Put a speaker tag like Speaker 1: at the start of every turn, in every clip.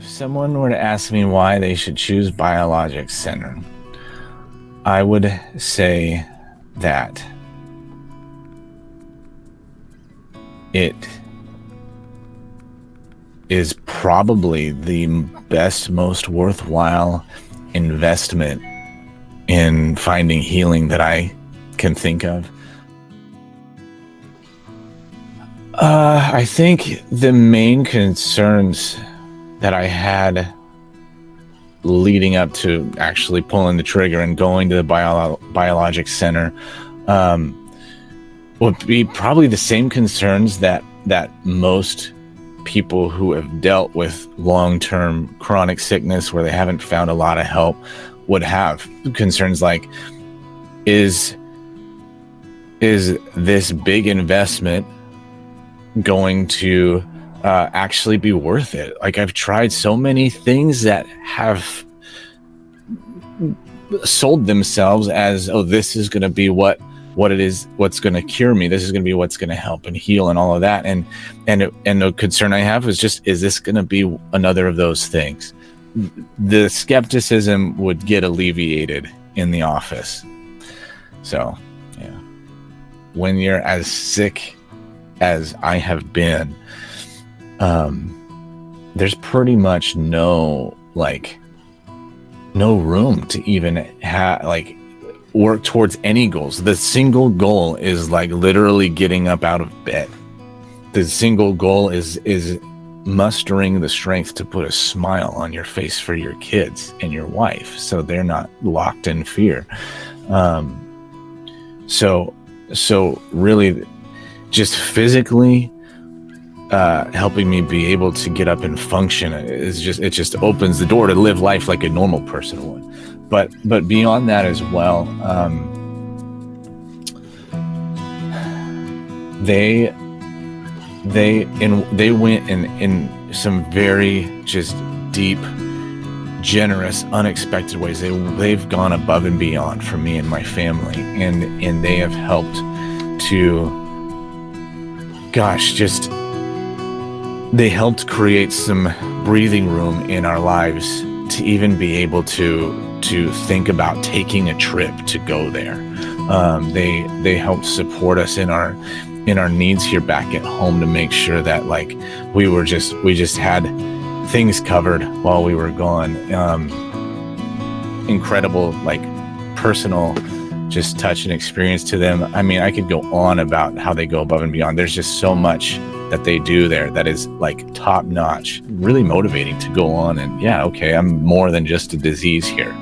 Speaker 1: If someone were to ask me why they should choose Biologix Center, I would say that it is probably the best, most worthwhile investment in finding healing that I can think of. I think the main concerns that I had leading up to actually pulling the trigger and going to the Biologix Center would be probably the same concerns that most people who have dealt with long-term chronic sickness where they haven't found a lot of help would have. Concerns like, is this big investment going to actually be worth it? Like, I've tried so many things that have sold themselves as, oh, this is going to be what it is, what's going to cure me. This is going to be what's going to help and heal and all of that. And the concern I have is just, is this going to be another of those things? The skepticism would get alleviated in the office. So, yeah. When you're as sick as I have been, there's pretty much no room to even work towards any goals. The single goal is literally getting up out of bed. The single goal is mustering the strength to put a smile on your face for your kids and your wife, so they're not locked in fear. So really just physically helping me be able to get up and function it just opens the door to live life like a normal person would. But beyond that as well, they went in some very just deep, generous, unexpected ways. They've gone above and beyond for me and my family, and they have helped to, they helped create some breathing room in our lives to even be able to think about taking a trip to go there. They helped support us in our needs here back at home to make sure that we just had things covered while we were gone. Incredible personal just touch and experience to them. I mean, I could go on about how they go above and beyond. There's just so much that they do there that is top notch, really motivating to go on and, yeah, okay, I'm more than just a disease here.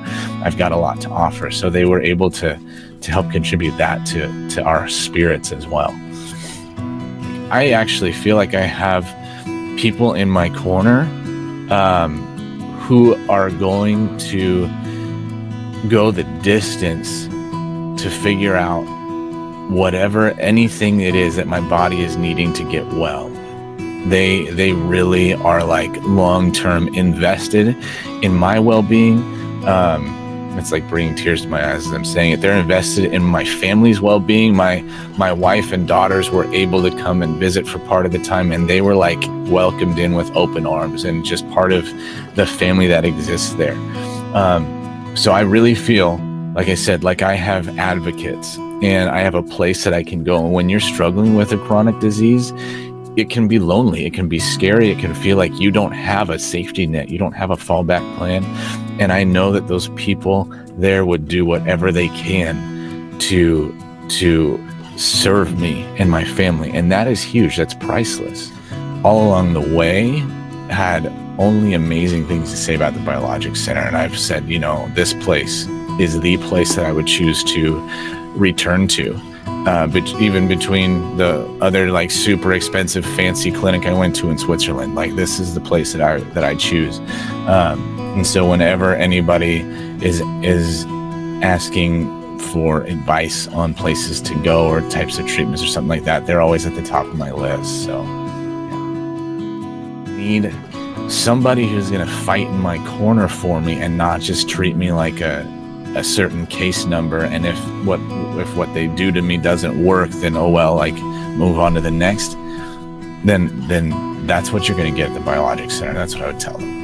Speaker 1: I've got a lot to offer. So they were able to help contribute that to our spirits as well. I actually feel like I have people in my corner who are going to go the distance to figure out anything it is that my body is needing to get well. They really are long-term invested in my well-being. It's bringing tears to my eyes as I'm saying it. They're invested in my family's well-being. My wife and daughters were able to come and visit for part of the time, and they were welcomed in with open arms and just part of the family that exists there. So I really feel, like I said, I have advocates and I have a place that I can go. And when you're struggling with a chronic disease, it can be lonely. It can be scary. It can feel like you don't have a safety net. You don't have a fallback plan. And I know that those people there would do whatever they can to serve me and my family. And that is huge. That's priceless. All along the way, had only amazing things to say about the Biologix Center. And I've said, this place is the place that I would choose to return to. But even between the other super expensive fancy clinic I went to in Switzerland, this is the place that I choose. And so whenever anybody is asking for advice on places to go or types of treatments or something like that, they're always at the top of my list. So yeah. Need somebody who's going to fight in my corner for me and not just treat me like a certain case number, and if what they do to me doesn't work, then move on to the next. Then that's what you're going to get at the Biologix Center. That's what I would tell them.